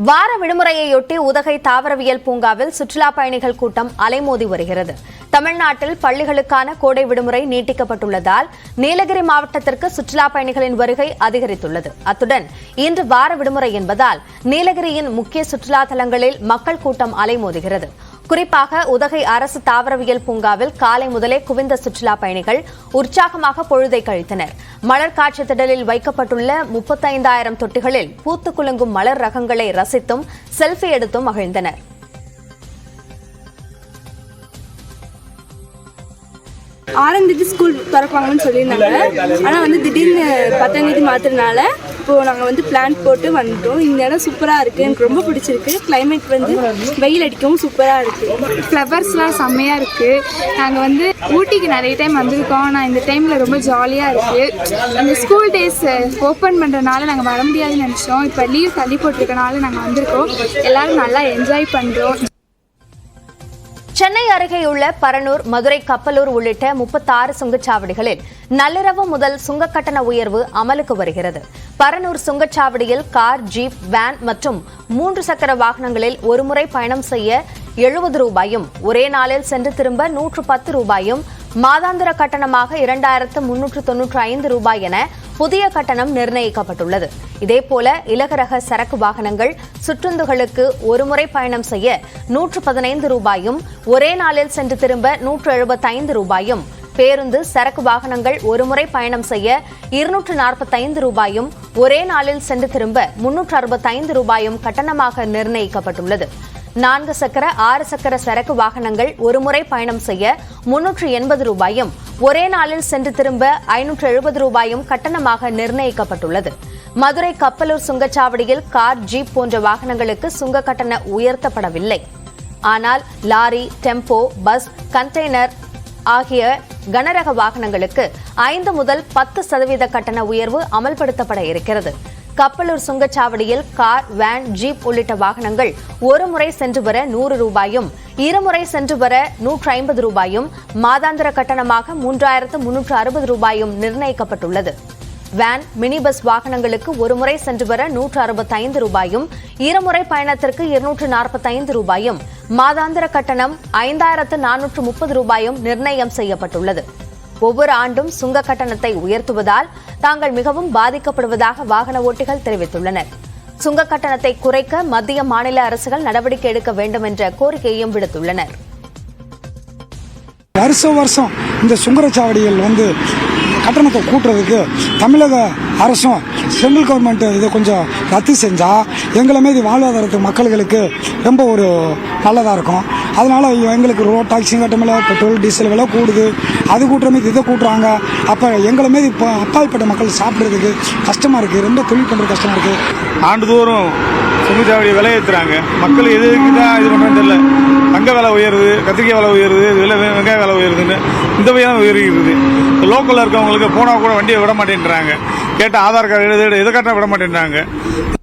வார விடுமுறையொட்டி உதகை தாவரவியல் பூங்காவில் சுற்றுலா பயணிகள் கூட்டம் அலைமோதி வருகிறது. தமிழ்நாட்டில் பள்ளிகளுக்கான கோடை விடுமுறை நீட்டிக்கப்பட்டுள்ளதால் நீலகிரி மாவட்டத்திற்கு சுற்றுலா பயணிகளின் வருகை அதிகரித்துள்ளது. அத்துடன் இன்று வார விடுமுறை என்பதால் நீலகிரியின் முக்கிய சுற்றுலா தலங்களில் மக்கள் கூட்டம் அலைமோதுகிறது. குறிப்பாக உதகை அரசு தாவரவியல் பூங்காவில் காலை முதலே குவிந்த சுற்றுலா பயணிகள் உற்சாகமாக பொழுதை கழித்தனர். மலர் காட்சி திடலில் வைக்கப்பட்டுள்ள 35,000 தொட்டிகளில் பூத்து குலுங்கும் மலர் ரகங்களை ரசித்தும் செல்ஃபி எடுத்தும் மகிழ்ந்தனர். ஆறாந்தேதி ஸ்கூல் திறப்பாங்கன்னு சொல்லியிருந்தாங்க. ஆனால் திடீர்னு 10ஆம் மாத்திரனால இப்போது நாங்கள் பிளான் போட்டு வந்துட்டோம். இந்த இடம் சூப்பராக இருக்குது, எனக்கு ரொம்ப பிடிச்சிருக்கு. கிளைமேட் வெயில் அடிக்கவும் சூப்பராக இருக்குது. ஃப்ளவர்ஸ்லாம் செம்மையாக இருக்குது. நாங்கள் ஊட்டிக்கு நிறைய டைம் வந்திருக்கோம். ஆனால் இந்த டைமில் ரொம்ப ஜாலியாக இருக்குது. அந்த ஸ்கூல் டேஸ் ஓப்பன் பண்ணுறதுனால நாங்கள் வர முடியாதுன்னு நினச்சோம். இப்போ லீவ் தள்ளி போட்டிருக்கனால நாங்கள் வந்திருக்கோம். எல்லோரும் நல்லா என்ஜாய் பண்ணுறோம். சென்னை அருகேயுள்ள பரனூர், மதுரை, கப்பலூர் உள்ளிட்ட 36 சுங்கச்சாவடிகளில் நள்ளிரவு முதல் சுங்க கட்டண உயர்வு அமலுக்கு வருகிறது. பரனூர் சுங்கச்சாவடியில் கார், ஜீப், வேன் மற்றும் 3 சக்கர வாகனங்களில் ஒருமுறை பயணம் செய்ய 70 ரூபாயும், ஒரே நாளில் சென்று திரும்ப 110 ரூபாயும், மாதாந்திர கட்டணமாக 2,395 ரூபாய் என புதிய கட்டணம் நிர்ணயிக்கப்பட்டுள்ளது. இதேபோல இலகுரக சரக்கு வாகனங்கள், சுற்றுந்துகளுக்கு ஒருமுறை பயணம் செய்ய 115 ரூபாயும், ஒரே நாளில் சென்று திரும்ப 175 ரூபாயும், பேருந்து, சரக்கு வாகனங்கள் ஒருமுறை பயணம் செய்ய 245 ரூபாயும், ஒரே நாளில் சென்று திரும்ப 365 ரூபாயும் கட்டணமாக நிர்ணயிக்கப்பட்டுள்ளது. 4 சக்கர, 6 சக்கர சரக்கு வாகனங்கள் ஒருமுறை பயணம் செய்ய 380 ரூபாயும், ஒரே நாளில் சென்று திரும்ப 570 ரூபாயும் கட்டணமாக நிர்ணயிக்கப்பட்டுள்ளது. மதுரை கப்பலூர் சுங்கச்சாவடியில் கார், ஜீப் போன்ற வாகனங்களுக்கு சுங்க கட்டணம் உயர்த்தப்படவில்லை. ஆனால் லாரி, டெம்போ, பஸ், கண்டெய்னர் ஆகிய கனரக வாகனங்களுக்கு 5 முதல் 10% கட்டண உயர்வு அமல்படுத்தப்பட இருக்கிறது. கப்பலூர் சுங்கச்சாவடியில் கார், வேன், ஜீப் உள்ளிட்ட வாகனங்கள் ஒரு முறை சென்று வர 100 ரூபாயும், இருமுறை சென்று வர 150 ரூபாயும், மாதாந்திர கட்டணமாக 3,360 ரூபாயும் நிர்ணயிக்கப்பட்டுள்ளது. வேன், மினி பஸ் வாகனங்களுக்கு ஒருமுறை சென்று வர 165 ரூபாயும், இருமுறை பயணத்திற்கு 245 ரூபாயும், மாதாந்திர கட்டணம் 5,430 ரூபாயும் நிர்ணயம் செய்யப்பட்டுள்ளது. ஒவ்வொரு ஆண்டும் சுங்க கட்டணத்தை உயர்த்துவதால் தாங்கள் மிகவும் பாதிக்கப்படுவதாக வாகன ஓட்டிகள் தெரிவித்துள்ளனர். சுங்க கட்டணத்தை குறைக்க மத்திய, மாநில அரசுகள் நடவடிக்கை எடுக்க வேண்டும் என்ற கோரிக்கையும் விடுத்துள்ளனர். வருஷம் இந்த சுங்கச்சாவடிகள் கட்டணத்தை கூட்டுறதுக்கு தமிழக அரசும் சென்ட்ரல் கவர்மெண்ட் இதை கொஞ்சம் ரத்து செஞ்சால் எங்களை மாரி வாழ்வாதாரத்து மக்களுக்கு ரொம்ப ஒரு நல்லதாக இருக்கும். அதனால் எங்களுக்கு ரோட் டாக்ஸிங் கட்டமில்லை, பெட்ரோல் டீசல் விலை கூடுது. அது கூட்டுற மாரி இதை கூட்டுறாங்க. அப்போ எங்களை மாரி இப்போ அப்பாவிப்பட்ட மக்கள் சாப்பிட்றதுக்கு கஷ்டமாக இருக்குது, ரொம்ப தொழில் பண்ணுறது கஷ்டமாக இருக்குது. ஆண்டுதோறும் சுங்கச்சாவடியை விலை ஏற்றுறாங்க. மக்கள் எதுக்கு தான் இது பண்ணுறது தெரியல. தங்க விலை உயருது, கத்திரிக்காய் விலை உயருது, வெங்காய விலை உயருதுன்னு இந்த வகையான உயர்கிறது. லோக்கலில் இருக்கவங்களுக்கு போனால் கூட வண்டியை விட மாட்டேன்றாங்க. கேட்டால் ஆதார் கார்டு எது கட்ட விட மாட்டேன்றாங்க.